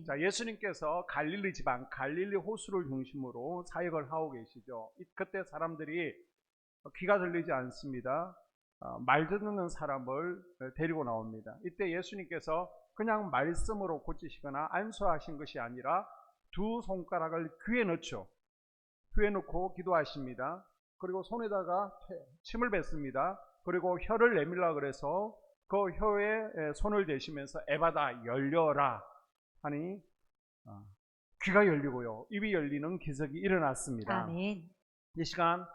자, 예수님께서 갈릴리 지방, 갈릴리 호수를 중심으로 사역을 하고 계시죠. 그때 사람들이 귀가 들리지 않습니다. 말 듣는 사람을 데리고 나옵니다. 이때 예수님께서 그냥 말씀으로 고치시거나 안수하신 것이 아니라 두 손가락을 귀에 넣죠. 귀에 넣고 기도하십니다. 그리고 손에다가 침을 뱉습니다. 그리고 혀를 내밀라 그래서 그 혀에 손을 대시면서 에바다 열려라 하니 귀가 열리고요, 입이 열리는 기적이 일어났습니다. 아멘. 이 시간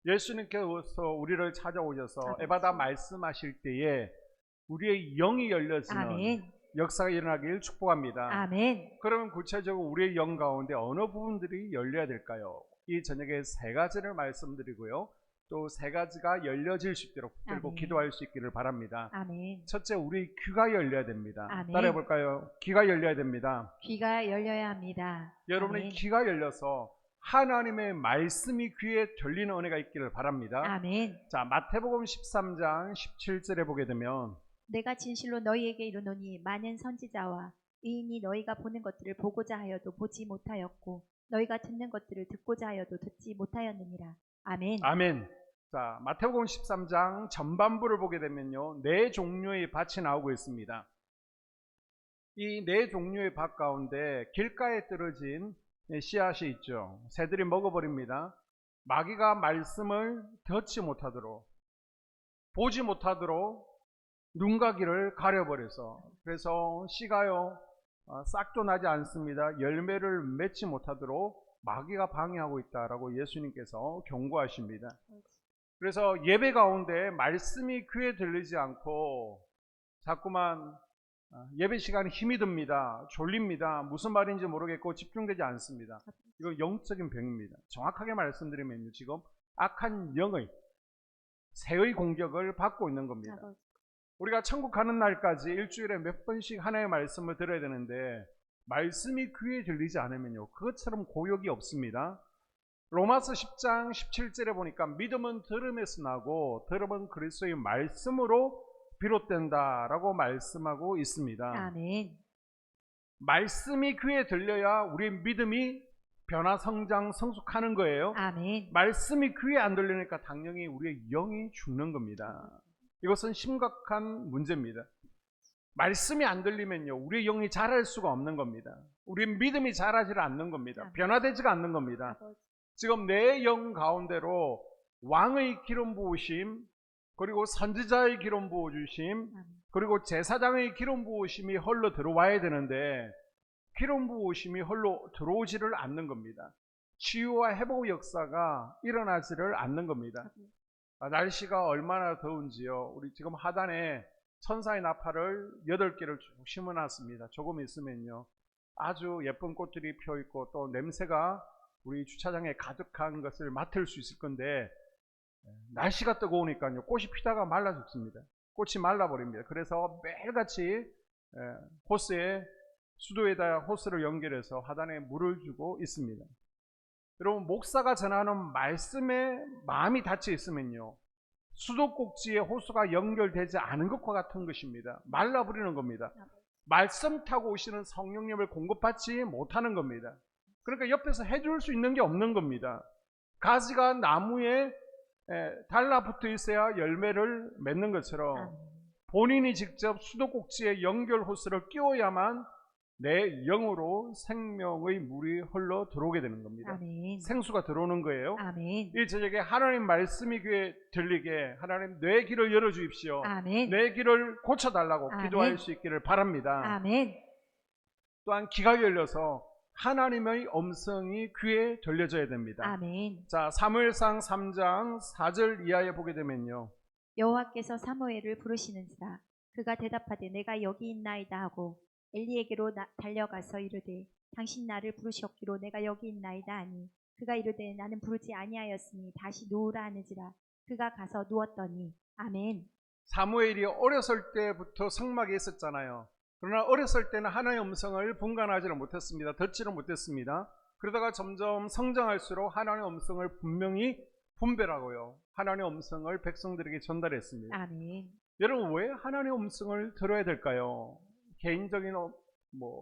예수님께서 우리를 찾아오셔서 에바다 말씀하실 때에 우리의 영이 열려지는 아멘. 역사가 일어나길 축복합니다. 아멘. 그러면 구체적으로 우리의 영 가운데 어느 부분들이 열려야 될까요? 이 저녁에 세 가지를 말씀드리고요, 또 세 가지가 열려질 수 있도록 붙들고 기도할 수 있기를 바랍니다. 아멘. 첫째, 우리 귀가 열려야 됩니다. 아멘. 따라해 볼까요? 귀가 열려야 됩니다. 귀가 열려야 합니다. 여러분의 아멘. 귀가 열려서 하나님의 말씀이 귀에 들리는 은혜가 있기를 바랍니다. 아멘. 자, 마태복음 13장 17절에 보게 되면 내가 진실로 너희에게 이르노니 많은 선지자와 의인이 너희가 보는 것들을 보고자 하여도 보지 못하였고 너희가 듣는 것들을 듣고자 하여도 듣지 못하였느니라. 아멘. 아멘. 자, 마태복음 13장 전반부를 보게 되면요, 네 종류의 밭이 나오고 있습니다. 이 네 종류의 밭 가운데 길가에 떨어진 씨앗이 있죠. 새들이 먹어버립니다. 마귀가 말씀을 듣지 못하도록, 보지 못하도록 눈과 귀를 가려버려서, 그래서 씨가요 싹도 나지 않습니다. 열매를 맺지 못하도록 마귀가 방해하고 있다라고 예수님께서 경고하십니다. 그래서 예배 가운데 말씀이 귀에 들리지 않고 자꾸만 예배 시간에 힘이 듭니다. 졸립니다. 무슨 말인지 모르겠고 집중되지 않습니다. 이거 영적인 병입니다. 정확하게 말씀드리면요, 지금 악한 영의 새의 공격을 받고 있는 겁니다. 우리가 천국 가는 날까지 일주일에 몇 번씩 하나님의 말씀을 들어야 되는데 말씀이 귀에 들리지 않으면요, 그것처럼 고역이 없습니다. 로마서 10장 17절에 보니까 믿음은 들음에서 나고 들음은 그리스도의 말씀으로 비롯된다라고 말씀하고 있습니다. 아멘. 말씀이 귀에 들려야 우리의 믿음이 변화, 성장, 성숙하는 거예요. 아멘. 말씀이 귀에 안 들리니까 당연히 우리의 영이 죽는 겁니다. 이것은 심각한 문제입니다. 말씀이 안 들리면요, 우리의 영이 자랄 수가 없는 겁니다. 우리의 믿음이 자라지 않는 겁니다. 변화되지가 않는 겁니다. 지금 내 영 가운데로 왕의 기름 부으심, 그리고 선지자의 기름 부어주심, 그리고 제사장의 기름 부으심이 헐러 들어와야 되는데 기름 부으심이 헐러 들어오지를 않는 겁니다. 치유와 회복 역사가 일어나지를 않는 겁니다. 날씨가 얼마나 더운지요, 우리 지금 하단에 천사의 나팔을 8개를 쭉 심어놨습니다. 조금 있으면요 아주 예쁜 꽃들이 펴있고 또 냄새가 우리 주차장에 가득한 것을 맡을 수 있을 건데 날씨가 뜨거우니까요 꽃이 피다가 말라 죽습니다. 꽃이 말라버립니다. 그래서 매일같이 호스에, 수도에다 호스를 연결해서 하단에 물을 주고 있습니다. 여러분, 목사가 전하는 말씀에 마음이 닫혀 있으면요 수도꼭지에 호수가 연결되지 않은 것과 같은 것입니다. 말라버리는 겁니다. 말씀 타고 오시는 성령님을 공급받지 못하는 겁니다. 그러니까 옆에서 해줄 수 있는 게 없는 겁니다. 가지가 나무에 달라붙어 있어야 열매를 맺는 것처럼 본인이 직접 수도꼭지에 연결 호스를 끼워야만 내 영으로 생명의 물이 흘러 들어오게 되는 겁니다. 아멘. 생수가 들어오는 거예요. 아멘. 이 저녁에 하나님 말씀이 귀에 들리게 하나님 내 귀를 열어주십시오. 아멘. 내 귀를 고쳐달라고 아멘. 기도할 수 있기를 바랍니다. 아멘. 또한 귀가 열려서 하나님의 음성이 귀에 들려져야 됩니다. 아멘. 자, 사무엘상 3장 4절 이하에 보게 되면요, 여호와께서 사무엘을 부르시는지라 그가 대답하되 내가 여기 있나이다 하고 엘리에게로 달려가서 이르되 당신 나를 부르셨기로 내가 여기 있나이다 하니 그가 이르되 나는 부르지 아니하였으니 다시 누우라 하는지라 그가 가서 누웠더니. 아멘. 사무엘이 어렸을 때부터 성막에 있었잖아요. 그러나 어렸을 때는 하나님의 음성을 분간하지를 못했습니다. 듣지를 못했습니다. 그러다가 점점 성장할수록 하나님의 음성을 분명히 분별하고요, 하나님의 음성을 백성들에게 전달했습니다. 아멘. 여러분, 왜 하나님의 음성을 들어야 될까요? 개인적인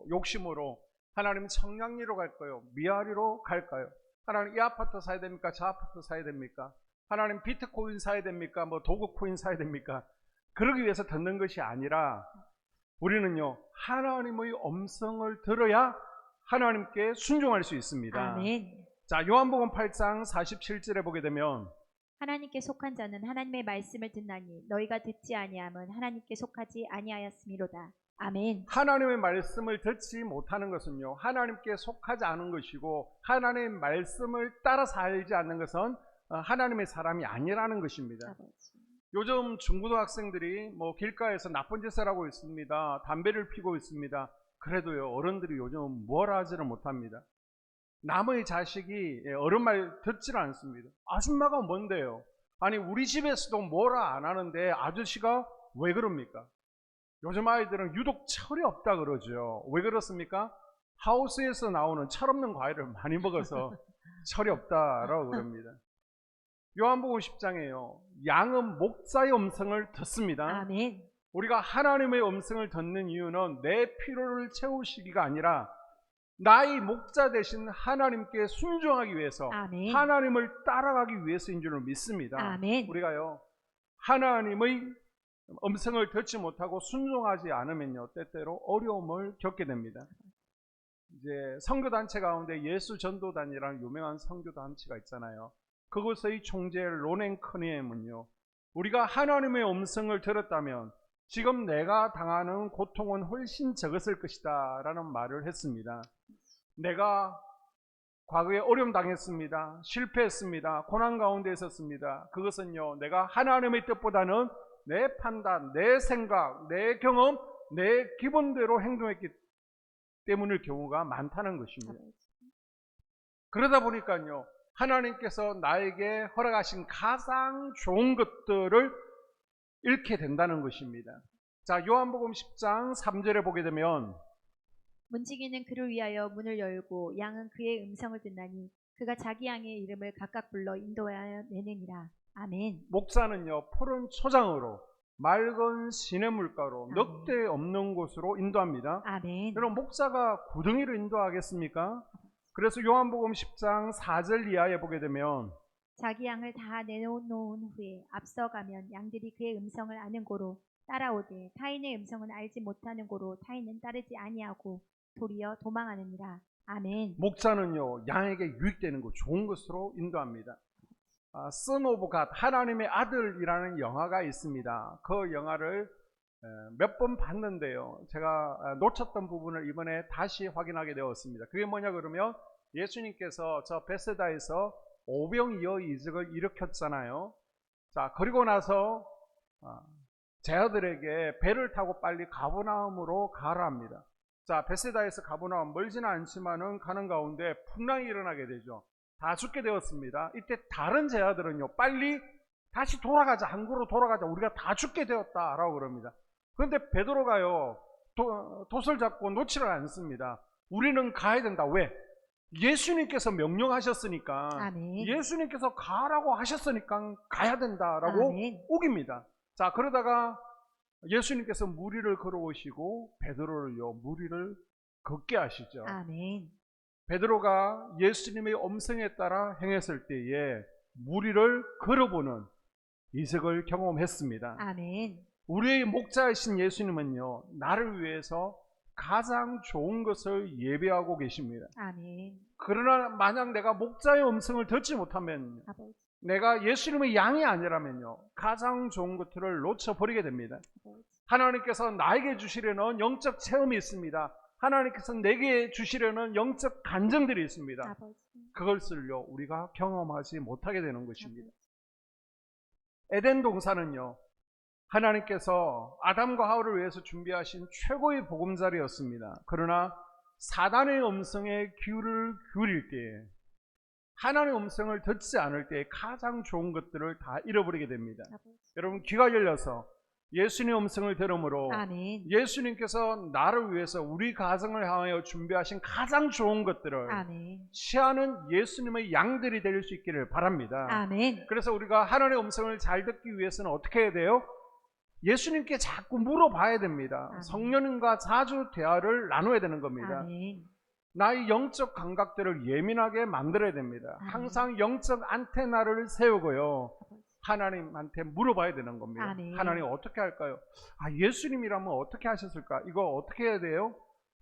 욕심으로 하나님 청량리로 갈까요? 미아리로 갈까요? 하나님 이 아파트 사야 됩니까? 저 아파트 사야 됩니까? 하나님 비트코인 사야 됩니까? 뭐 도그코인 사야 됩니까? 그러기 위해서 듣는 것이 아니라 우리는요, 하나님의 음성을 들어야 하나님께 순종할 수 있습니다. 아멘. 자, 요한복음 8장 47절에 보게 되면 하나님께 속한 자는 하나님의 말씀을 듣나니 너희가 듣지 아니함은 하나님께 속하지 아니하였음이로다. 아멘. 하나님의 말씀을 듣지 못하는 것은요, 하나님께 속하지 않은 것이고 하나님의 말씀을 따라 살지 않는 것은 하나님의 사람이 아니라는 것입니다. 아버지. 요즘 중고등학생들이 뭐 길가에서 나쁜 짓을 하고 있습니다. 담배를 피고 있습니다. 그래도요, 어른들이 요즘 뭘 하지를 못합니다. 남의 자식이 어른 말 듣지를 않습니다. 아줌마가 뭔데요? 아니 우리 집에서도 뭐라 안 하는데 아저씨가 왜 그럽니까? 요즘 아이들은 유독 철이 없다 그러죠. 왜 그렇습니까? 하우스에서 나오는 철없는 과일을 많이 먹어서 철이 없다라고 그럽니다. 요한복음 10장에요. 양은 목자의 음성을 듣습니다. 아멘. 우리가 하나님의 음성을 듣는 이유는 내 필요를 채우시기가 아니라 나의 목자 되신 하나님께 순종하기 위해서, 아멘. 하나님을 따라가기 위해서인 줄 믿습니다. 아멘. 우리가요, 하나님의 음성을 듣지 못하고 순종하지 않으면요, 때때로 어려움을 겪게 됩니다. 이제 선교단체 가운데 예수전도단이라는 유명한 선교단체가 있잖아요. 그곳의 총재 로넨 커니엠은요, 우리가 하나님의 음성을 들었다면 지금 내가 당하는 고통은 훨씬 적었을 것이다 라는 말을 했습니다. 내가 과거에 어려움 당했습니다. 실패했습니다. 고난 가운데 있었습니다. 그것은요, 내가 하나님의 뜻보다는 내 판단, 내 생각, 내 경험, 내 기본대로 행동했기 때문일 경우가 많다는 것입니다. 그러다 보니까요, 하나님께서 나에게 허락하신 가장 좋은 것들을 잃게 된다는 것입니다. 자, 요한복음 10장 3절에 보게 되면 문지기는 그를 위하여 문을 열고 양은 그의 음성을 듣나니 그가 자기 양의 이름을 각각 불러 인도하여 내느니라. 아멘. 목사는요, 푸른 초장으로 맑은 시냇물가로 아멘. 넉대 없는 곳으로 인도합니다. 아멘. 여러분, 목사가 구덩이로 인도하겠습니까? 그래서 요한복음 10장 4절 이하에 보게 되면 자기 양을 다 내놓은 후에 앞서가면 양들이 그의 음성을 아는 고로 따라오되 타인의 음성은 알지 못하는 고로 타인은 따르지 아니하고 도리어 도망하느니라. 아멘. 목사는요, 양에게 유익되는 것, 좋은 것으로 인도합니다. Son of God, 하나님의 아들이라는 영화가 있습니다. 그 영화를 몇 번 봤는데요, 제가 놓쳤던 부분을 이번에 다시 확인하게 되었습니다. 그게 뭐냐 그러면 예수님께서 저 베세다에서 오병이어 이적을 일으켰잖아요. 자, 그리고 나서 제 아들에게 배를 타고 빨리 가버나움으로 가라 합니다. 자, 베세다에서 가버나움 멀지는 않지만은 가는 가운데 풍랑이 일어나게 되죠. 다 죽게 되었습니다. 이때 다른 제 아들은요, 빨리 다시 돌아가자, 항구로 돌아가자, 우리가 다 죽게 되었다라고 그럽니다. 그런데 베드로가요, 돛을 잡고 놓지를 않습니다. 우리는 가야 된다. 왜? 예수님께서 명령하셨으니까, 아멘. 예수님께서 가라고 하셨으니까 가야 된다라고 아멘. 우깁니다. 자, 그러다가 예수님께서 무리를 걸어오시고 베드로를요, 무리를 걷게 하시죠. 아멘. 베드로가 예수님의 음성에 따라 행했을 때에 무리를 걸어보는 이적을 경험했습니다. 아멘. 우리의 목자이신 예수님은요, 나를 위해서 가장 좋은 것을 예배하고 계십니다. 아멘. 그러나 만약 내가 목자의 음성을 듣지 못하면, 아버지. 내가 예수님의 양이 아니라면요, 가장 좋은 것들을 놓쳐버리게 됩니다. 아버지. 하나님께서 나에게 주시려는 영적 체험이 있습니다. 하나님께서 내게 주시려는 영적 간증들이 있습니다. 아버지. 그것을요, 우리가 경험하지 못하게 되는 것입니다. 에덴 동산은요, 하나님께서 아담과 하와를 위해서 준비하신 최고의 보금자리였습니다. 그러나 사단의 음성에 귀를 기울일 때에, 하나님의 음성을 듣지 않을 때에 가장 좋은 것들을 다 잃어버리게 됩니다. 아버지. 여러분, 귀가 열려서 예수님의 음성을 들음으로 아멘. 예수님께서 나를 위해서 우리 가정을 향하여 준비하신 가장 좋은 것들을 아멘. 취하는 예수님의 양들이 될 수 있기를 바랍니다. 아멘. 그래서 우리가 하나님의 음성을 잘 듣기 위해서는 어떻게 해야 돼요? 예수님께 자꾸 물어봐야 됩니다. 아멘. 성령님과 자주 대화를 나눠야 되는 겁니다. 아멘. 나의 영적 감각들을 예민하게 만들어야 됩니다. 아멘. 항상 영적 안테나를 세우고요. 하나님한테 물어봐야 되는 겁니다. 아멘. 하나님 어떻게 할까요? 예수님이라면 어떻게 하셨을까? 이거 어떻게 해야 돼요?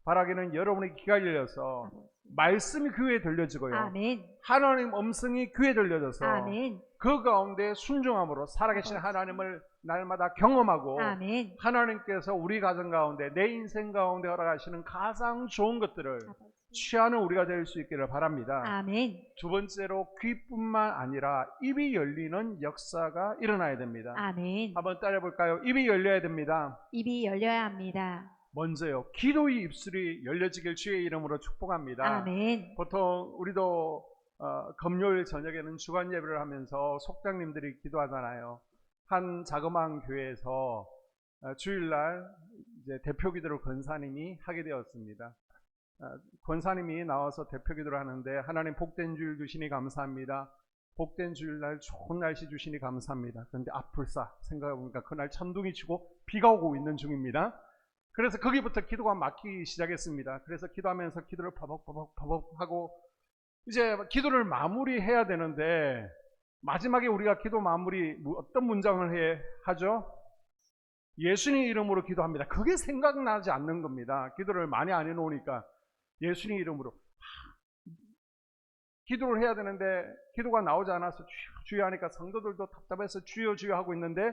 바라기는 여러분의 귀가 열려서 말씀이 귀에 들려지고요. 아멘. 하나님 음성이 귀에 들려져서 아멘. 그 가운데 순종함으로 살아계신 하나님을 날마다 경험하고 아멘. 하나님께서 우리 가정 가운데 내 인생 가운데 허락하시는 가장 좋은 것들을 취하는 우리가 될 수 있기를 바랍니다. 아멘. 두 번째로 귀뿐만 아니라 입이 열리는 역사가 일어나야 됩니다. 아멘. 한번 따라해 볼까요? 입이 열려야 됩니다. 입이 열려야 합니다. 먼저요, 기도의 입술이 열려지길 주의 이름으로 축복합니다. 아멘. 보통 우리도 금요일 저녁에는 주간 예배를 하면서 속장님들이 기도하잖아요. 한 자그마한 교회에서 주일날 이제 대표 기도를 권사님이 하게 되었습니다. 권사님이 나와서 대표 기도를 하는데, 하나님 복된 주일 주시니 감사합니다. 복된 주일날 좋은 날씨 주시니 감사합니다. 그런데 앞불싸 생각해보니까 그날 천둥이 치고 비가 오고 있는 중입니다. 그래서 거기부터 기도가 막히기 시작했습니다. 그래서 기도하면서 기도를 버벅버벅 하고 이제 기도를 마무리해야 되는데, 마지막에 우리가 기도 마무리 어떤 문장을 하죠? 예수님 이름으로 기도합니다. 그게 생각나지 않는 겁니다. 기도를 많이 안 해놓으니까 예수님 이름으로 기도를 해야 되는데 기도가 나오지 않아서 주여 하니까 성도들도 답답해서 주여 주여 하고 있는데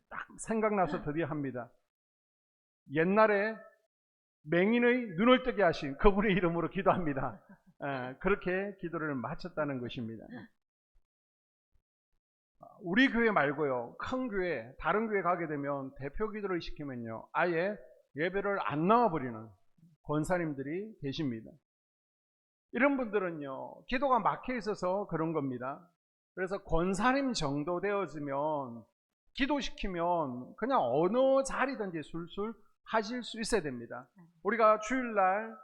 딱 생각나서 드디어 합니다. 옛날에 맹인의 눈을 뜨게 하신 그분의 이름으로 기도합니다. 그렇게 기도를 마쳤다는 것입니다. 우리 교회 말고요, 큰 교회, 다른 교회 가게 되면 대표 기도를 시키면요, 아예 예배를 안 나와버리는 권사님들이 계십니다. 이런 분들은요, 기도가 막혀 있어서 그런 겁니다. 그래서 권사님 정도 되어지면 기도시키면 그냥 어느 자리든지 술술 하실 수 있어야 됩니다. 우리가 주일날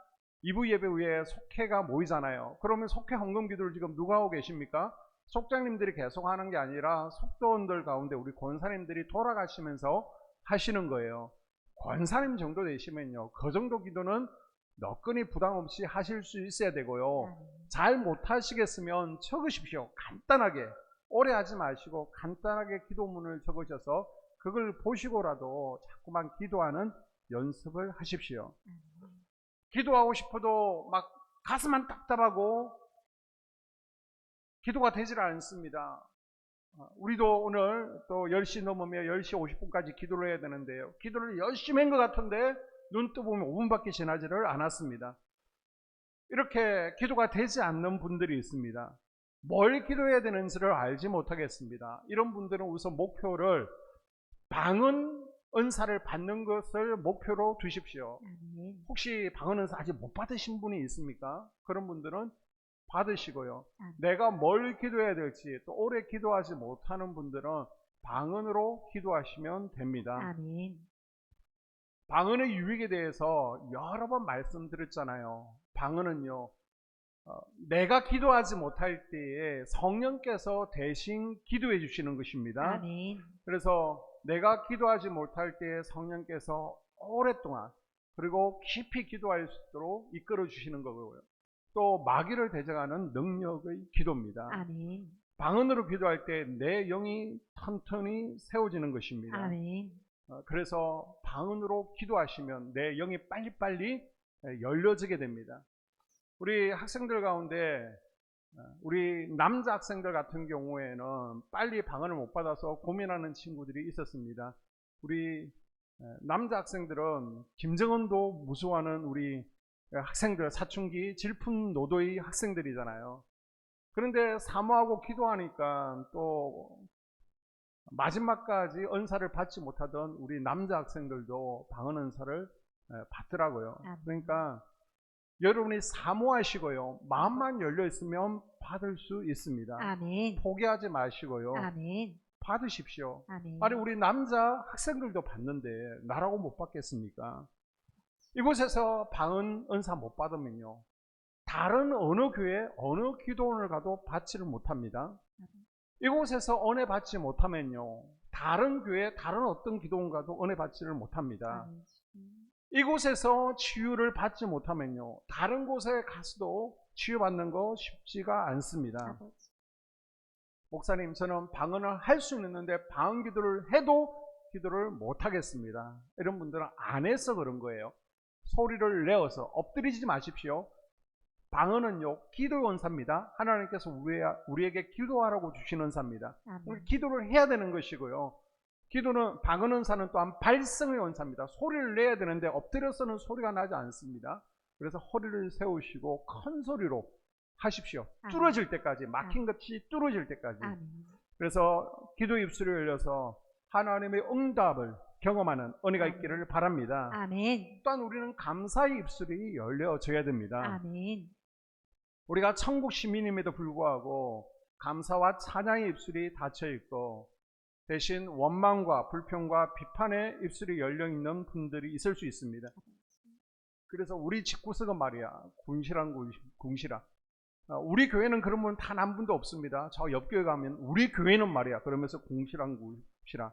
2부 예배 후에 속회가 모이잖아요. 그러면 속회 헌금 기도를 지금 누가 하고 계십니까? 속장님들이 계속 하는 게 아니라 속도원들 가운데 우리 권사님들이 돌아가시면서 하시는 거예요. 권사님 정도 되시면요, 그 정도 기도는 너끈히 부담 없이 하실 수 있어야 되고요. 잘 못하시겠으면 적으십시오. 간단하게, 오래 하지 마시고 간단하게 기도문을 적으셔서 그걸 보시고라도 자꾸만 기도하는 연습을 하십시오. 기도하고 싶어도 막 가슴만 답답하고 기도가 되질 않습니다. 우리도 오늘 또 10시 넘으면 10시 50분까지 기도를 해야 되는데요, 기도를 열심히 한 것 같은데 눈 떠보면 5분밖에 지나지를 않았습니다. 이렇게 기도가 되지 않는 분들이 있습니다. 뭘 기도해야 되는지를 알지 못하겠습니다. 이런 분들은 우선 목표를 방언 은사를 받는 것을 목표로 두십시오. 혹시 방언 은사 아직 못 받으신 분이 있습니까? 그런 분들은 받으시고요. 내가 뭘 기도해야 될지 또 오래 기도하지 못하는 분들은 방언으로 기도하시면 됩니다. 아멘. 방언의 유익에 대해서 여러 번 말씀드렸잖아요. 방언은요, 내가 기도하지 못할 때에 성령께서 대신 기도해 주시는 것입니다. 아멘. 그래서 내가 기도하지 못할 때에 성령께서 오랫동안 그리고 깊이 기도할 수 있도록 이끌어 주시는 거고요. 또 마귀를 대적하는 능력의 기도입니다. 아멘. 방언으로 기도할 때 내 영이 튼튼히 세워지는 것입니다. 아멘. 그래서 방언으로 기도하시면 내 영이 빨리빨리 열려지게 됩니다. 우리 학생들 가운데 우리 남자 학생들 같은 경우에는 빨리 방언을 못 받아서 고민하는 친구들이 있었습니다. 우리 남자 학생들은 김정은도 무서워하는 우리 학생들, 사춘기 질풍노도의 학생들이잖아요. 그런데 사모하고 기도하니까 또 마지막까지 은사를 받지 못하던 우리 남자 학생들도 방언 은사를 받더라고요. 그러니까 여러분이 사모하시고요, 마음만 열려 있으면 받을 수 있습니다. 아멘. 포기하지 마시고요, 아멘. 받으십시오. 아멘. 아니 우리 남자 학생들도 받는데 나라고 못 받겠습니까? 이곳에서 방언 은사 못 받으면요, 다른 어느 교회 어느 기도원을 가도 받지를 못합니다. 이곳에서 은혜 받지 못하면요, 다른 교회 다른 어떤 기도원 가도 은혜 받지를 못합니다. 이곳에서 치유를 받지 못하면요, 다른 곳에 가서도 치유받는 거 쉽지가 않습니다. 아버지. 목사님, 저는 방언을 할 수는 있는데 방언 기도를 해도 기도를 못 하겠습니다. 이런 분들은 안 해서 그런 거예요. 소리를 내어서. 엎드리지 마십시오. 방언은요, 기도의 원사입니다. 하나님께서 우리에게 기도하라고 주시는 원사입니다. 우리 아멘. 기도를 해야 되는 것이고요. 기도는, 방언 원사는 또한 발성의 원사입니다. 소리를 내야 되는데 엎드려서는 소리가 나지 않습니다. 그래서 허리를 세우시고 큰 소리로 하십시오. 아멘. 뚫어질 때까지, 막힌 것이 뚫어질 때까지. 아멘. 그래서 기도 입술이 열려서 하나님의 응답을 경험하는 은혜가 아멘. 있기를 바랍니다. 아멘. 또한 우리는 감사의 입술이 열려져야 됩니다. 아멘. 우리가 천국 시민임에도 불구하고 감사와 찬양의 입술이 닫혀 있고 대신 원망과 불평과 비판의 입술이 열려 있는 분들이 있을 수 있습니다. 그래서 우리 집구석은 말이야, 궁시란 궁시라. 우리 교회는 그런 분 단 한 분도 없습니다. 저 옆 교회 가면 우리 교회는 말이야, 그러면서 궁시란 궁시라.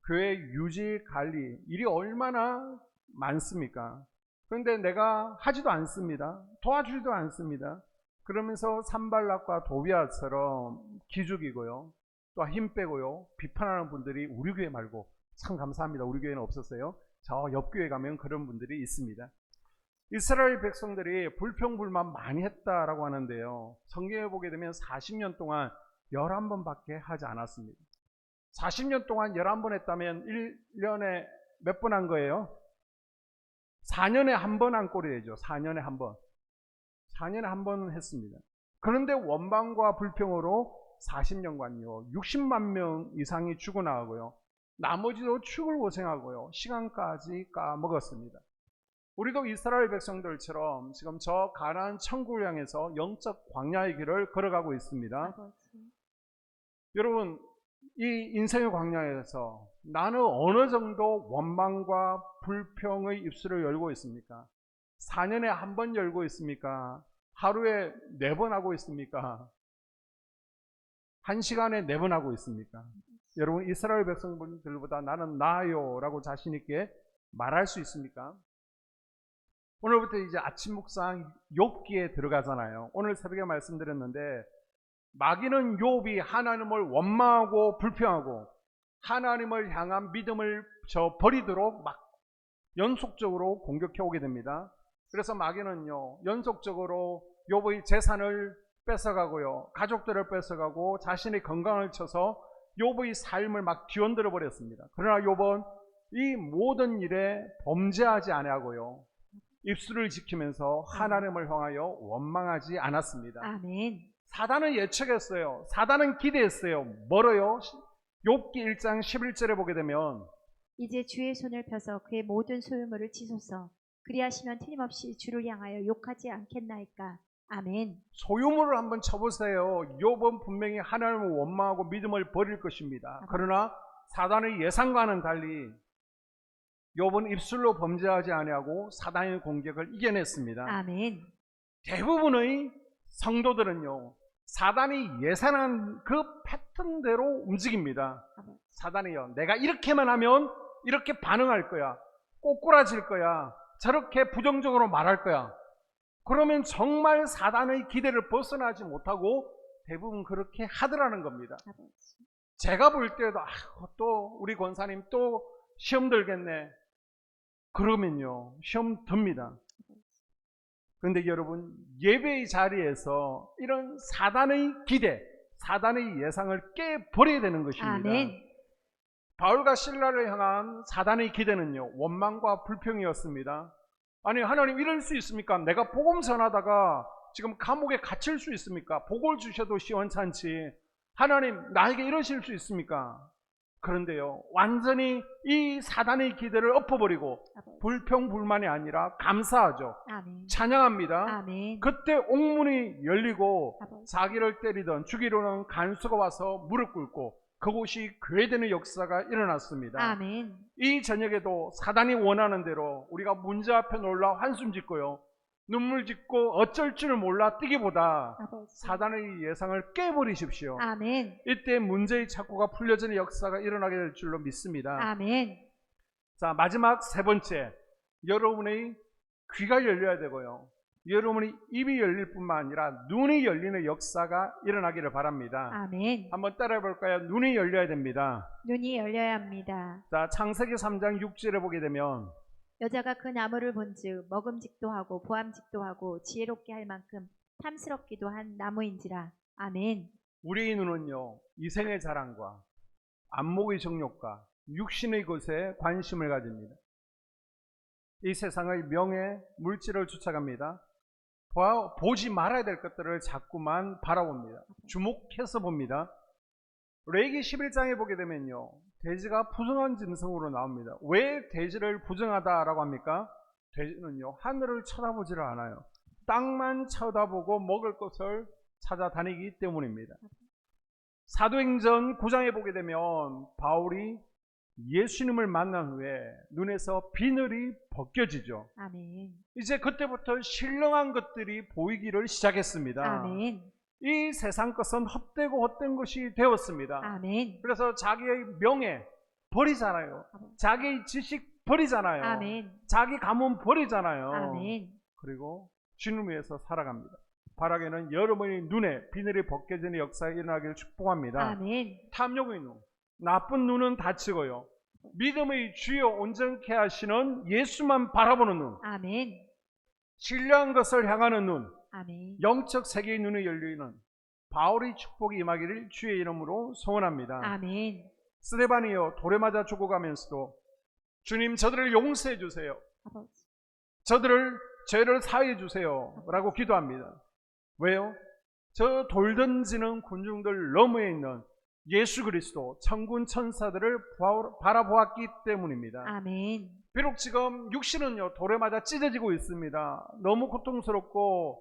교회 유지 관리 일이 얼마나 많습니까? 그런데 내가 하지도 않습니다. 도와주지도 않습니다. 그러면서 산발락과 도비아처럼 기죽이고요, 또 힘 빼고요, 비판하는 분들이 우리 교회 말고, 참 감사합니다, 우리 교회는 없었어요. 저 옆 교회 가면 그런 분들이 있습니다. 이스라엘 백성들이 불평불만 많이 했다라고 하는데요, 성경에 보게 되면 40년 동안 11번밖에 하지 않았습니다. 40년 동안 11번 했다면 1년에 몇 번 한 거예요? 4년에 한 번 한 꼴이 되죠. 4년에 한 번. 4년에 한 번 했습니다. 그런데 원망과 불평으로 40년간요 60만 명 이상이 죽어나가고요, 나머지도 죽을 고생하고요, 시간까지 까먹었습니다. 우리도 이스라엘 백성들처럼 지금 저 가나안 천국을 향해서 영적 광야의 길을 걸어가고 있습니다. 아버지. 여러분, 이 인생의 광야에서 나는 어느 정도 원망과 불평의 입술을 열고 있습니까? 4년에 한 번 열고 있습니까? 하루에 4번 하고 있습니까? 1시간에 4번 하고 있습니까? 여러분, 이스라엘 백성들보다 나는 나아요 라고 자신 있게 말할 수 있습니까? 오늘부터 이제 아침 묵상 욥기에 들어가잖아요. 오늘 새벽에 말씀드렸는데, 마귀는 욥이 하나님을 원망하고 불평하고 하나님을 향한 믿음을 버리도록 막 연속적으로 공격해 오게 됩니다. 그래서 마귀는요, 연속적으로 욥의 재산을 뺏어가고요, 가족들을 뺏어가고 자신의 건강을 쳐서 욥의 삶을 막 뒤흔들어 버렸습니다. 그러나 욥은 이 모든 일에 범죄하지 아니하고요, 입술을 지키면서 하나님을 향하여 원망하지 않았습니다. 아멘. 사단은 예측했어요. 사단은 기대했어요. 멀어요. 욥기 1장 11절에 보게 되면 이제 주의 손을 펴서 그의 모든 소유물을 치소서. 그리하시면 틀림없이 주를 향하여 욕하지 않겠나이까. 아멘. 소유물을 한번 쳐보세요. 욥은 분명히 하나님을 원망하고 믿음을 버릴 것입니다. 그러나 사단의 예상과는 달리 욥은 입술로 범죄하지 아니하고 사단의 공격을 이겨냈습니다. 아멘. 대부분의 성도들은요, 사단이 예상한 그 패턴대로 움직입니다. 사단이요, 내가 이렇게만 하면 이렇게 반응할 거야, 꼬꾸라질 거야, 저렇게 부정적으로 말할 거야. 그러면 정말 사단의 기대를 벗어나지 못하고 대부분 그렇게 하더라는 겁니다. 제가 볼 때도 또 우리 권사님 또 시험 들겠네, 그러면요 시험 듭니다. 그런데 여러분, 예배의 자리에서 이런 사단의 기대, 사단의 예상을 깨버려야 되는 것입니다. 아멘. 바울과 실라를 향한 사단의 기대는요, 원망과 불평이었습니다. 아니, 하나님 이럴 수 있습니까? 내가 복음 전하다가 지금 감옥에 갇힐 수 있습니까? 복을 주셔도 시원찮지. 하나님, 나에게 이러실 수 있습니까? 그런데요, 완전히 이 사단의 기대를 엎어버리고 불평 불만이 아니라 감사하죠. 아멘. 찬양합니다. 아멘. 그때 옥문이 열리고 아버지. 자기를 때리던 죽이려는 간수가 와서 무릎 꿇고 그곳이 교회되는 역사가 일어났습니다. 아멘. 이 저녁에도 사단이 원하는 대로 우리가 문제 앞에 놀라 한숨 짓고요, 눈물 짓고 어쩔 줄을 몰라 뛰기보다 아버지. 사단의 예상을 깨버리십시오. 아멘. 이때 문제의 착고가 풀려지는 역사가 일어나게 될 줄로 믿습니다. 아멘. 자, 마지막 세 번째, 여러분의 귀가 열려야 되고요. 여러분의 입이 열릴 뿐만 아니라 눈이 열리는 역사가 일어나기를 바랍니다. 아멘. 한번 따라해 볼까요? 눈이 열려야 됩니다. 눈이 열려야 합니다. 자, 창세기 3장 6절에 보게 되면 여자가 그 나무를 본즉 먹음직도 하고 보암직도 하고 지혜롭게 할 만큼 탐스럽기도 한 나무인지라. 아멘. 우리의 눈은요, 이생의 자랑과 안목의 정욕과 육신의 것에 관심을 가집니다. 이 세상의 명예, 물질을 쫓아갑니다. 보지 말아야 될 것들을 자꾸만 바라봅니다. 주목해서 봅니다. 레위기 11장에 보게 되면요, 돼지가 부정한 짐승으로 나옵니다. 왜 돼지를 부정하다라고 합니까? 돼지는요, 하늘을 쳐다보지를 않아요. 땅만 쳐다보고 먹을 것을 찾아다니기 때문입니다. 사도행전 9장에 보게 되면 바울이 예수님을 만난 후에 눈에서 비늘이 벗겨지죠. 아멘. 이제 그때부터 신령한 것들이 보이기를 시작했습니다. 아멘. 이 세상 것은 헛되고 헛된 것이 되었습니다. 아멘. 그래서 자기의 명예 버리잖아요. 자기의 지식 버리잖아요. 아멘. 자기 가문 버리잖아요. 아멘. 그리고 주님 위해서 살아갑니다. 바라기는 여러분의 눈에 비늘이 벗겨지는 역사가 일어나기를 축복합니다. 아멘. 탐욕의 눈, 나쁜 눈은 닫히고요, 믿음의 주여 온전케 하시는 예수만 바라보는 눈, 아멘. 신령한 것을 향하는 눈, 아멘. 영적 세계의 눈이 열리는 바울의 축복이 임하기를 주의 이름으로 소원합니다. 아멘. 스데반이요, 돌에 맞아 죽어가면서도 주님, 저들을 용서해 주세요, 아버지. 저들을 죄를 사해 주세요 라고 기도합니다. 왜요? 저 돌 던지는 군중들 너머에 있는 예수 그리스도 천군 천사들을 바라보았기 때문입니다. 아멘. 비록 지금 육신은요, 돌에 맞아 찢어지고 있습니다. 너무 고통스럽고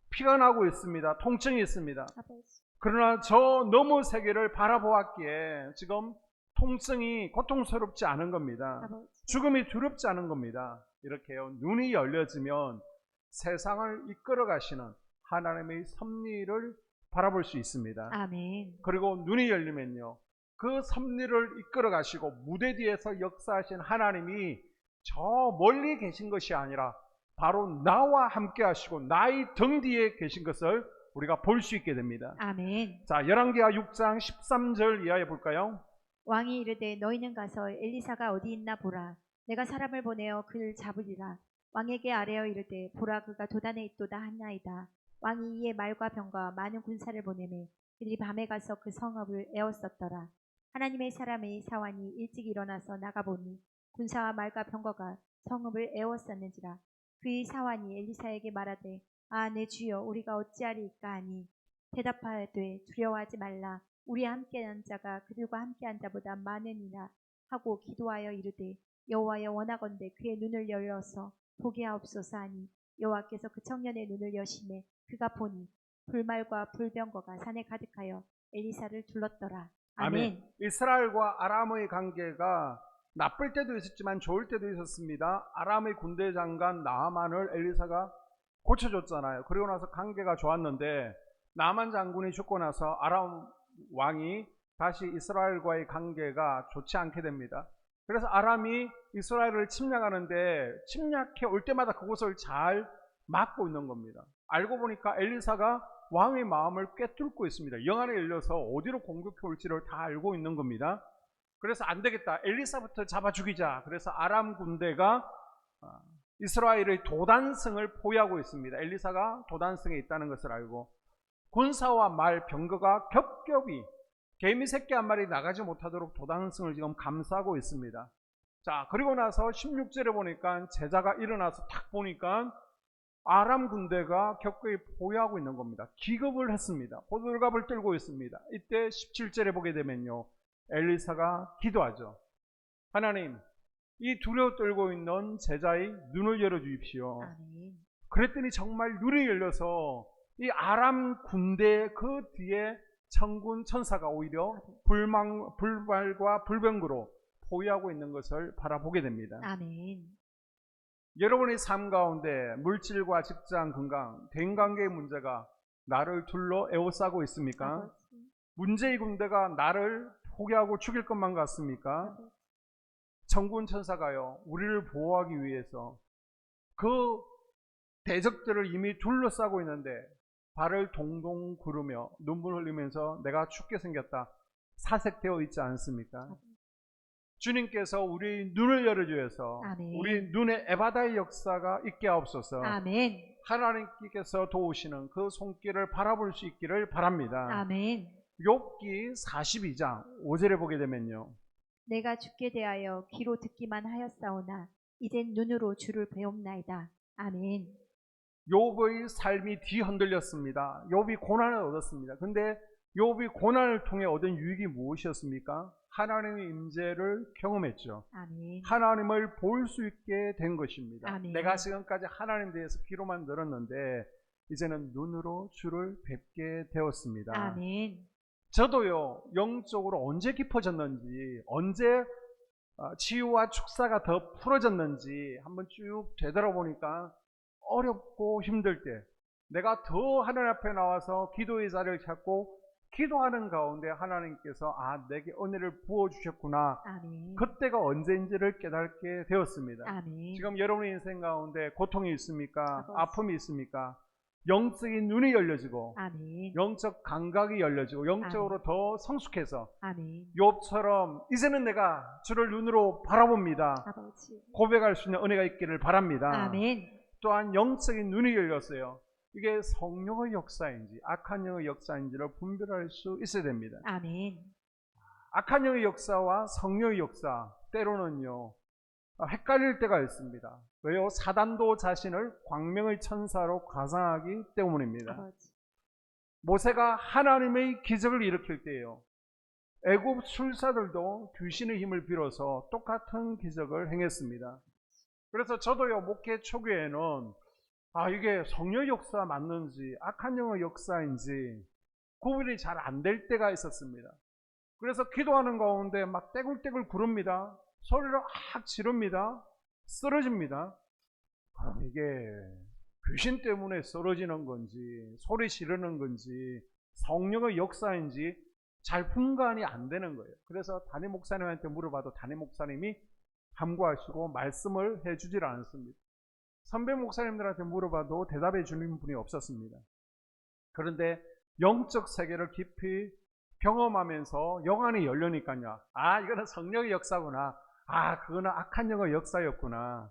피가 나고 있습니다. 통증이 있습니다. 아버지. 그러나 저 너머 세계를 바라보았기에 지금 통증이 고통스럽지 않은 겁니다. 아버지. 죽음이 두렵지 않은 겁니다. 이렇게요, 눈이 열려지면 세상을 이끌어 가시는 하나님의 섭리를 바라볼 수 있습니다. 아멘. 그리고 눈이 열리면요, 그 섭리를 이끌어 가시고 무대 뒤에서 역사하신 하나님이 저 멀리 계신 것이 아니라 바로 나와 함께 하시고 나의 등 뒤에 계신 것을 우리가 볼 수 있게 됩니다. 아멘. 자, 열왕기하 6장 13절 이하에 볼까요? 왕이 이르되 너희는 가서 엘리사가 어디 있나 보라. 내가 사람을 보내어 그를 잡으리라. 왕에게 아뢰어 이르되 보라, 그가 도단에 있도다 하나이다. 왕이 이에 말과 병과 많은 군사를 보내매 그들이 밤에 가서 그 성읍을 에웠었더라. 하나님의 사람의 사환이 일찍 일어나서 나가보니 군사와 말과 병거가 성읍을 에웠었는지라. 그의 사환이 엘리사에게 말하되 아, 내 주여, 우리가 어찌하리이까 하니 대답하되 두려워하지 말라. 우리와 함께한 자가 그들과 함께한 자보다 많으니라 하고 기도하여 이르되 여호와여, 원하건대 그의 눈을 열어서 보게 하옵소서 하니 여호와께서 그 청년의 눈을 여시매 그가 보니 불말과 불병거가 산에 가득하여 엘리사를 둘렀더라. 아멘. 이스라엘과 아람의 관계가 나쁠 때도 있었지만 좋을 때도 있었습니다. 아람의 군대 장관 나아만을 엘리사가 고쳐줬잖아요. 그리고 나서 관계가 좋았는데 나아만 장군이 죽고 나서 아람 왕이 다시 이스라엘과의 관계가 좋지 않게 됩니다. 그래서 아람이 이스라엘을 침략하는데 침략해 올 때마다 그곳을 잘 막고 있는 겁니다. 알고 보니까 엘리사가 왕의 마음을 꿰뚫고 있습니다. 영안에 열려서 어디로 공격해 올지를 다 알고 있는 겁니다. 그래서 안 되겠다, 엘리사부터 잡아 죽이자. 그래서 아람 군대가 이스라엘의 도단성을 포위하고 있습니다. 엘리사가 도단성에 있다는 것을 알고 군사와 말, 병거가 겹겹이 개미 새끼 한 마리 나가지 못하도록 도단성을 지금 감싸고 있습니다. 자, 그리고 나서 16절에 보니까 제자가 일어나서 딱 보니까 아람 군대가 격거에 포위하고 있는 겁니다. 기겁을 했습니다. 호들갑을 떨고 있습니다. 이때 17절에 보게 되면요, 엘리사가 기도하죠. 하나님, 이 두려워 떨고 있는 제자의 눈을 열어주십시오. 아멘. 그랬더니 정말 눈이 열려서 이 아람 군대 그 뒤에 천군 천사가 오히려 불말과 불병거로 포위하고 있는 것을 바라보게 됩니다. 아멘. 여러분의 삶 가운데 물질과 직장, 건강, 대인관계의 문제가 나를 둘러 에워싸고 있습니까? 아버지. 문제의 군대가 나를 포기하고 죽일 것만 같습니까? 아버지. 천군 천사가요, 우리를 보호하기 위해서 그 대적들을 이미 둘러싸고 있는데 발을 동동 구르며 눈물 흘리면서 내가 죽게 생겼다 사색되어 있지 않습니까? 주님께서 우리 눈을 열어주셔서 아멘. 우리 눈에 에바다의 역사가 있게 하옵소서. 아멘. 하나님께서 도우시는 그 손길을 바라볼 수 있기를 바랍니다. 아멘. 욥기 42장 5절에 보게 되면요, 내가 죽게 대하여 귀로 듣기만 하였사오나 이젠 눈으로 주를 배움나이다. 아멘. 욥의 삶이 뒤흔들렸습니다. 욥이 고난을 얻었습니다. 근데 욥이 고난을 통해 얻은 유익이 무엇이었습니까? 하나님의 임재를 경험했죠. 아멘. 하나님을 볼 수 있게 된 것입니다. 아멘. 내가 지금까지 하나님에 대해서 귀로만 들었는데 이제는 눈으로 주를 뵙게 되었습니다. 아멘. 저도요, 영적으로 언제 깊어졌는지, 언제 치유와 축사가 더 풀어졌는지 한번 쭉 되돌아보니까 어렵고 힘들 때 내가 더 하나님 앞에 나와서 기도의 자리를 찾고 기도하는 가운데 하나님께서 내게 은혜를 부어주셨구나, 아멘. 그때가 언제인지를 깨닫게 되었습니다. 아멘. 지금 여러분의 인생 가운데 고통이 있습니까? 아버지. 아픔이 있습니까? 영적인 눈이 열려지고 아멘. 영적 감각이 열려지고 영적으로 더 성숙해서 아멘. 욥처럼 이제는 내가 주를 눈으로 바라봅니다 아버지. 고백할 수 있는 은혜가 있기를 바랍니다. 아멘. 또한 영적인 눈이 열렸어요. 이게 성령의 역사인지 악한 영의 역사인지를 분별할 수 있어야 됩니다. 아멘. 악한 영의 역사와 성령의 역사, 때로는요 헷갈릴 때가 있습니다. 왜요? 사단도 자신을 광명의 천사로 가상하기 때문입니다. 아버지. 모세가 하나님의 기적을 일으킬 때예요, 애굽 술사들도 귀신의 힘을 빌어서 똑같은 기적을 행했습니다. 그래서 저도요, 목회 초기에는 이게 성령의 역사 맞는지 악한 영의 역사인지 구분이 잘 안 될 때가 있었습니다. 그래서 기도하는 가운데 막 떼굴떼굴 구릅니다. 소리를 확 지릅니다. 쓰러집니다. 이게 귀신 때문에 쓰러지는 건지 소리 지르는 건지 성령의 역사인지 잘 분간이 안 되는 거예요. 그래서 담임 목사님한테 물어봐도 담임 목사님이 함구하시고 말씀을 해주질 않습니다. 선배 목사님들한테 물어봐도 대답해 주는 분이 없었습니다. 그런데 영적 세계를 깊이 경험하면서 영안이 열리니까요, 이거는 성령의 역사구나, 그거는 악한 영의 역사였구나,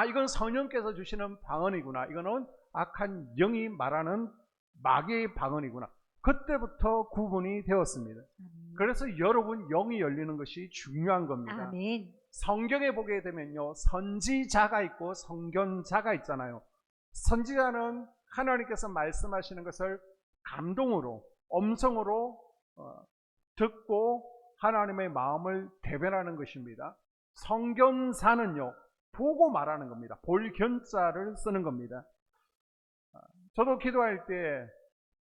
이건 성령께서 주시는 방언이구나, 이거는 악한 영이 말하는 마귀의 방언이구나, 그때부터 구분이 되었습니다. 아멘. 그래서 여러분 영이 열리는 것이 중요한 겁니다. 아멘. 성경에 보게 되면요, 선지자가 있고 선견자가 있잖아요. 선지자는 하나님께서 말씀하시는 것을 감동으로, 음성으로 듣고 하나님의 마음을 대변하는 것입니다. 선견자는요, 보고 말하는 겁니다. 볼견자를 쓰는 겁니다. 저도 기도할 때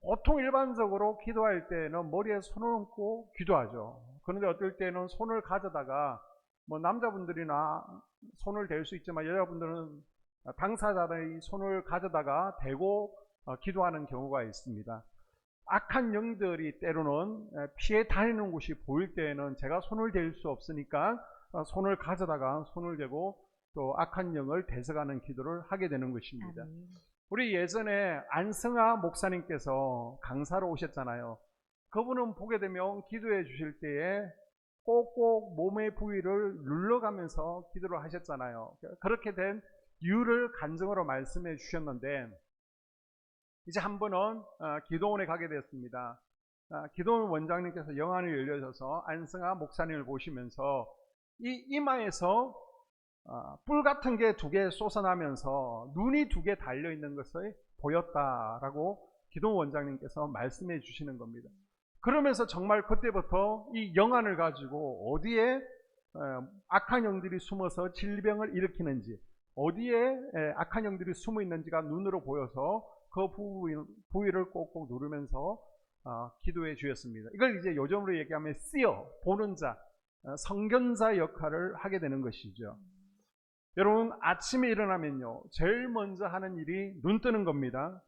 보통 일반적으로 기도할 때는 머리에 손을 얹고 기도하죠. 그런데 어떨 때는 손을 가져다가 남자분들이나 손을 댈 수 있지만 여자분들은 당사자의 손을 가져다가 대고 기도하는 경우가 있습니다. 악한 영들이 때로는 피해 다니는 곳이 보일 때에는 제가 손을 댈 수 없으니까 손을 가져다가 손을 대고 또 악한 영을 대적하는 기도를 하게 되는 것입니다. 아멘. 우리 예전에 안승아 목사님께서 강사로 오셨잖아요. 그분은 보게 되면 기도해 주실 때에 꼭꼭 몸의 부위를 눌러가면서 기도를 하셨잖아요. 그렇게 된 이유를 간증으로 말씀해 주셨는데, 이제 한 번은 기도원에 가게 됐습니다. 기도원 원장님께서 영안을 열려셔서 안승아 목사님을 보시면서 이 이마에서 뿔 같은 게 2개 솟아나면서 눈이 2개 달려있는 것을 보였다라고 기도원 원장님께서 말씀해 주시는 겁니다. 그러면서 정말 그때부터 이 영안을 가지고 어디에 악한 영들이 숨어서 질병을 일으키는지, 어디에 악한 영들이 숨어 있는지가 눈으로 보여서 그 부위를 꼭꼭 누르면서 기도해 주셨습니다. 이걸 이제 요즘으로 얘기하면 seer, 보는 자, 선견자 역할을 하게 되는 것이죠. 여러분, 아침에 일어나면요, 제일 먼저 하는 일이 눈 뜨는 겁니다.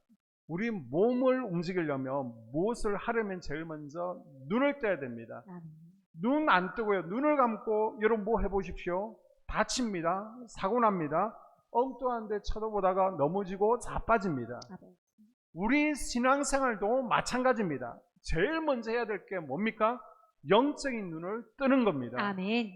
우리 몸을 움직이려면, 무엇을 하려면 제일 먼저 눈을 떠야 됩니다. 아멘. 눈 안 뜨고요, 눈을 감고 여러분 뭐 해보십시오? 다칩니다. 사고 납니다. 엉뚱한 데 쳐다보다가 넘어지고 자빠집니다. 아버지. 우리 신앙생활도 마찬가지입니다. 제일 먼저 해야 될 게 뭡니까? 영적인 눈을 뜨는 겁니다. 아멘.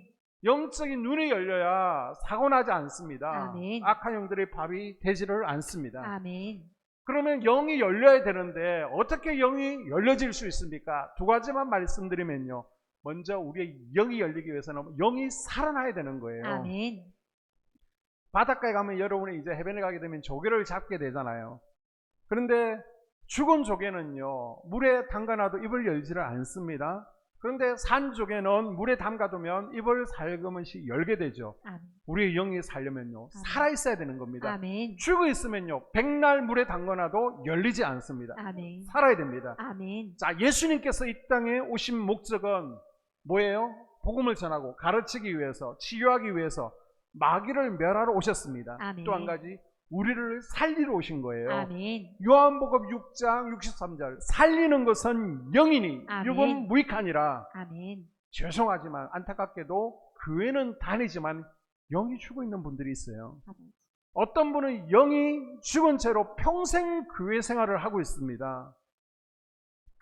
영적인 눈이 열려야 사고 나지 않습니다. 아멘. 악한 영들의 밥이 되지를 않습니다. 아멘. 그러면 영이 열려야 되는데 어떻게 영이 열려질 수 있습니까? 두 가지만 말씀드리면요. 먼저 우리의 영이 열리기 위해서는 영이 살아나야 되는 거예요. 아멘. 바닷가에 가면 여러분이 이제 해변에 가게 되면 조개를 잡게 되잖아요. 그런데 죽은 조개는요, 물에 담가놔도 입을 열지를 않습니다. 그런데 산 조개는 물에 담가두면 입을 살금시 열게 되죠. 아멘. 우리의 영이 살려면요, 살아있어야 되는 겁니다. 아멘. 죽어 있으면요, 백날 물에 담가놔도 열리지 않습니다. 아멘. 살아야 됩니다. 아멘. 자, 예수님께서 이 땅에 오신 목적은 뭐예요? 복음을 전하고 가르치기 위해서, 치유하기 위해서 마귀를 멸하러 오셨습니다. 아멘. 또 한 가지, 우리를 살리러 오신 거예요. 아멘. 요한복음 6장 63절, 살리는 것은 영이니 아멘. 육은 무익하니라. 아멘. 죄송하지만 안타깝게도 교회는 다니지만 영이 죽어 있는 분들이 있어요. 아버지. 어떤 분은 영이 죽은 채로 평생 교회 생활을 하고 있습니다.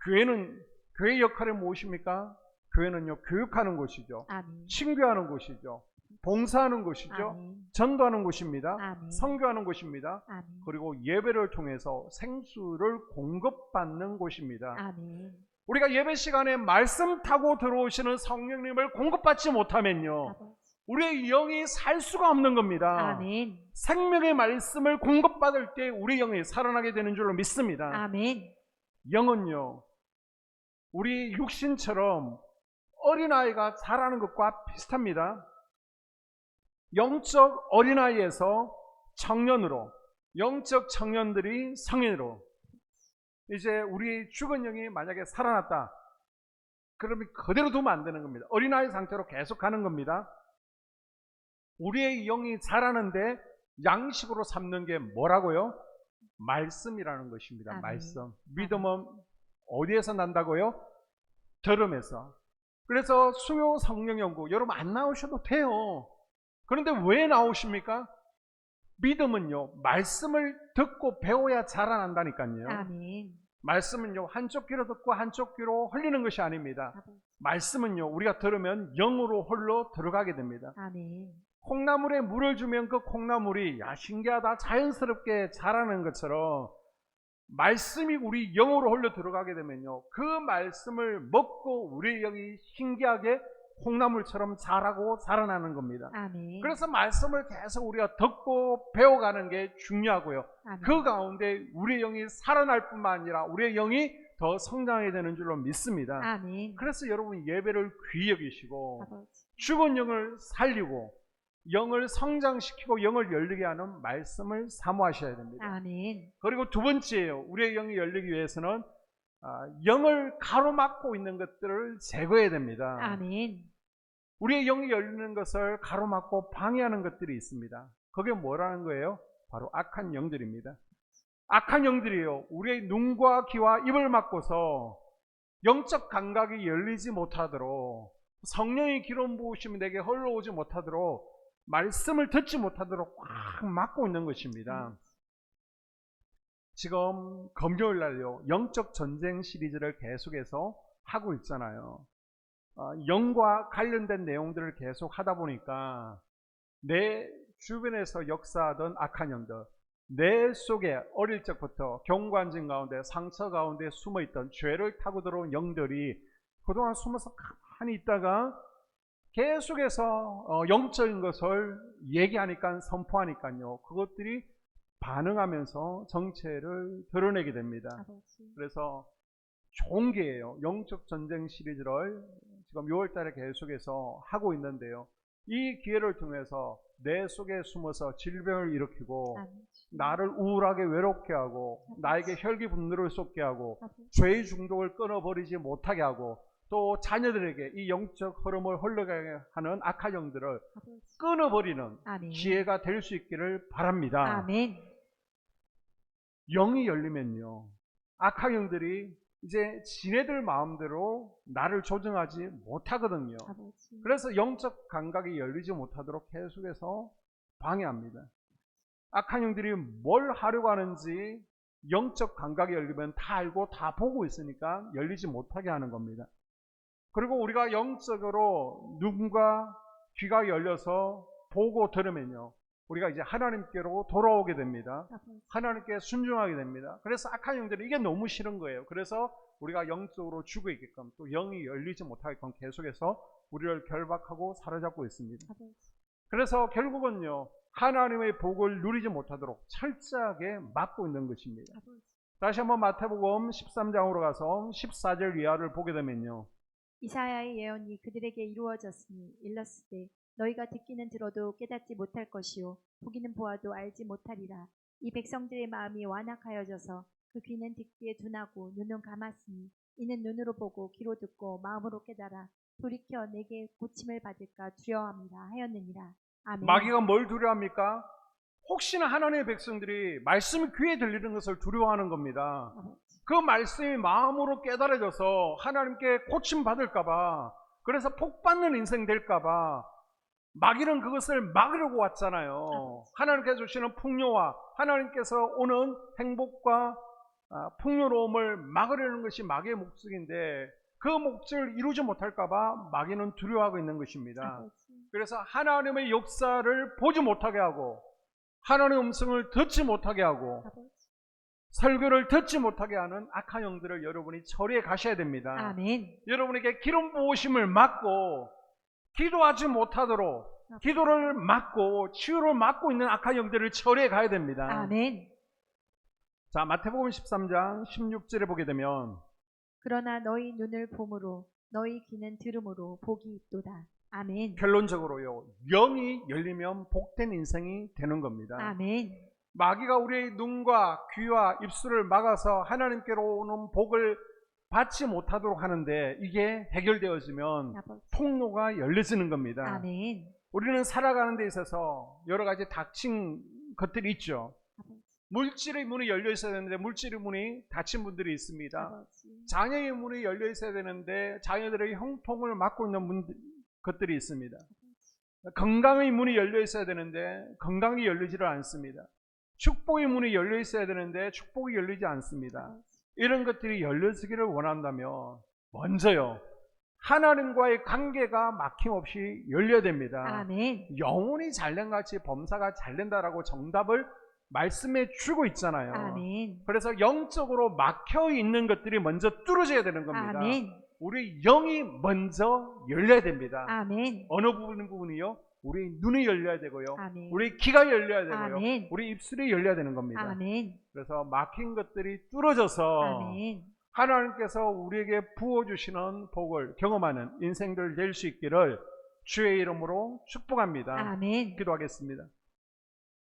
교회 역할이 무엇입니까? 교회는요, 교육하는 곳이죠. 아멘. 친교하는 곳이죠. 봉사하는 곳이죠. 아멘. 전도하는 곳입니다. 아멘. 선교하는 곳입니다. 아멘. 그리고 예배를 통해서 생수를 공급받는 곳입니다. 아멘. 우리가 예배 시간에 말씀 타고 들어오시는 성령님을 공급받지 못하면요, 아버지. 우리의 영이 살 수가 없는 겁니다. 아멘. 생명의 말씀을 공급받을 때 우리 영이 살아나게 되는 줄로 믿습니다. 아멘. 영은요, 우리 육신처럼 어린아이가 자라는 것과 비슷합니다. 영적 어린아이에서 청년으로, 영적 청년들이 성인으로, 이제 우리 죽은 영이 만약에 살아났다, 그러면 그대로 두면 안 되는 겁니다. 어린아이 상태로 계속 가는 겁니다. 우리의 영이 자라는데 양식으로 삼는 게 뭐라고요? 말씀이라는 것입니다. 아멘. 말씀. 믿음은 어디에서 난다고요? 들음에서. 그래서 수요 성령 연구 여러분 안 나오셔도 돼요. 그런데 왜 나오십니까? 믿음은요, 말씀을 듣고 배워야 자라난다니까요. 아멘. 말씀은요, 한쪽 귀로 듣고 한쪽 귀로 흘리는 것이 아닙니다. 아버지. 말씀은요, 우리가 들으면 영으로 홀로 들어가게 됩니다. 아멘. 콩나물에 물을 주면 그 콩나물이 야 신기하다 자연스럽게 자라는 것처럼 말씀이 우리 영으로 홀로 들어가게 되면요, 그 말씀을 먹고 우리 영이 신기하게 콩나물처럼 자라고 자라나는 겁니다. 아멘. 그래서 말씀을 계속 우리가 듣고 배워가는 게 중요하고요. 아멘. 그 가운데 우리의 영이 살아날 뿐만 아니라 우리의 영이 더 성장해야 되는 줄로 믿습니다. 아멘. 그래서 여러분 예배를 귀히 여기시고 아버지. 죽은 영을 살리고 영을 성장시키고 영을 열리게 하는 말씀을 사모하셔야 됩니다. 아멘. 그리고 두 번째예요. 우리의 영이 열리기 위해서는 영을 가로막고 있는 것들을 제거해야 됩니다. 아멘. 우리의 영이 열리는 것을 가로막고 방해하는 것들이 있습니다. 그게 뭐라는 거예요? 바로 악한 영들입니다. 악한 영들이요, 우리의 눈과 귀와 입을 막고서 영적 감각이 열리지 못하도록, 성령의 기름 부으심이 내게 흘러오지 못하도록, 말씀을 듣지 못하도록 꽉 막고 있는 것입니다. 지금 금요일 날요, 영적 전쟁 시리즈를 계속해서 하고 있잖아요. 영과 관련된 내용들을 계속 하다 보니까 내 주변에서 역사하던 악한 영들, 내 속에 어릴 적부터 경관진 가운데 상처 가운데 숨어있던 죄를 타고 들어온 영들이 그동안 숨어서 가만히 있다가 계속해서 영적인 것을 얘기하니까, 선포하니까요, 그것들이 반응하면서 정체를 드러내게 됩니다. 아버지. 그래서 좋은 기회예요. 영적 전쟁 시리즈를 지금 6월 달에 계속해서 하고 있는데요, 이 기회를 통해서 내 속에 숨어서 질병을 일으키고 아멘. 나를 우울하게 외롭게 하고 나에게 혈기 분노를 쏟게 하고 아버지. 죄의 중독을 끊어버리지 못하게 하고 또 자녀들에게 이 영적 흐름을 흘러가게 하는 악한 영들을 아버지. 끊어버리는 아멘. 기회가 될 수 있기를 바랍니다. 아멘. 영이 열리면요, 악한 영들이 이제 지네들 마음대로 나를 조정하지 못하거든요. 아버지. 그래서 영적 감각이 열리지 못하도록 계속해서 방해합니다. 악한 영들이 뭘 하려고 하는지 영적 감각이 열리면 다 알고 다 보고 있으니까 열리지 못하게 하는 겁니다. 그리고 우리가 영적으로 눈과 귀가 열려서 보고 들으면요, 우리가 이제 하나님께로 돌아오게 됩니다. 아버지. 하나님께 순종하게 됩니다. 그래서 악한 영들이 이게 너무 싫은 거예요. 그래서 우리가 영적으로 죽어 있게끔, 또 영이 열리지 못하게끔 계속해서 우리를 결박하고 사로잡고 있습니다. 아버지. 그래서 결국은요, 하나님의 복을 누리지 못하도록 철저하게 막고 있는 것입니다. 아버지. 다시 한번 마태복음 13장으로 가서 14절 이하를 보게 되면요, 이사야의 예언이 그들에게 이루어졌으니 일렀으되 너희가 듣기는 들어도 깨닫지 못할 것이요 보기는 보아도 알지 못하리라. 이 백성들의 마음이 완악하여져서 그 귀는 듣기에 둔하고 눈은 감았으니 이는 눈으로 보고 귀로 듣고 마음으로 깨달아 돌이켜 내게 고침을 받을까 두려워함이라 하였느니라. 아멘. 마귀가 뭘 두려워합니까? 혹시나 하나님의 백성들이 말씀이 귀에 들리는 것을 두려워하는 겁니다. 아버지. 그 말씀이 마음으로 깨달아져서 하나님께 고침 받을까봐, 그래서 복받는 인생 될까봐 마귀는 그것을 막으려고 왔잖아요. 하나님께서 주시는 풍요와 하나님께서 오는 행복과 풍요로움을 막으려는 것이 마귀의 목적인데, 그 목적을 이루지 못할까봐 마귀는 두려워하고 있는 것입니다. 아버지. 그래서 하나님의 역사를 보지 못하게 하고, 하나님의 음성을 듣지 못하게 하고, 아버지. 설교를 듣지 못하게 하는 악한 영들을 여러분이 처리해 가셔야 됩니다. 아멘. 여러분에게 기름 부으심을 막고 기도하지 못하도록 기도를 막고 치유를 막고 있는 악한 영들을 처리해 가야 됩니다. 아멘. 자, 마태복음 13장 16절에 보게 되면, 그러나 너희 눈을 봄으로 너희 귀는 들음으로 복이 있도다. 아멘. 결론적으로요, 영이 열리면 복된 인생이 되는 겁니다. 아멘. 마귀가 우리의 눈과 귀와 입술을 막아서 하나님께로 오는 복을 받지 못하도록 하는데, 이게 해결되어지면 아버지. 통로가 열려지는 겁니다. 아멘. 우리는 살아가는 데 있어서 여러 가지 닥친 것들이 있죠. 아버지. 물질의 문이 열려 있어야 되는데 물질의 문이 닫힌 분들이 있습니다. 아버지. 자녀의 문이 열려 있어야 되는데 자녀들의 형통을 막고 있는 것들이 있습니다. 건강의 문이 열려 있어야 되는데 건강이 열리지를 않습니다. 축복의 문이 열려 있어야 되는데 축복이 열리지 않습니다. 이런 것들이 열려지기를 원한다면 먼저요, 하나님과의 관계가 막힘없이 열려야 됩니다. 아멘. 영혼이 잘된같이 범사가 잘된다라고 정답을 말씀해 주고 있잖아요. 아멘. 그래서 영적으로 막혀 있는 것들이 먼저 뚫어져야 되는 겁니다. 아멘. 우리 영이 먼저 열려야 됩니다. 아멘. 어느 부분이요? 우리 눈이 열려야 되고요. 아멘. 우리 귀가 열려야 되고요. 아멘. 우리 입술이 열려야 되는 겁니다. 아멘. 그래서 막힌 것들이 뚫어져서 아멘. 하나님께서 우리에게 부어주시는 복을 경험하는 인생들 될 수 있기를 주의 이름으로 축복합니다. 아멘. 기도하겠습니다.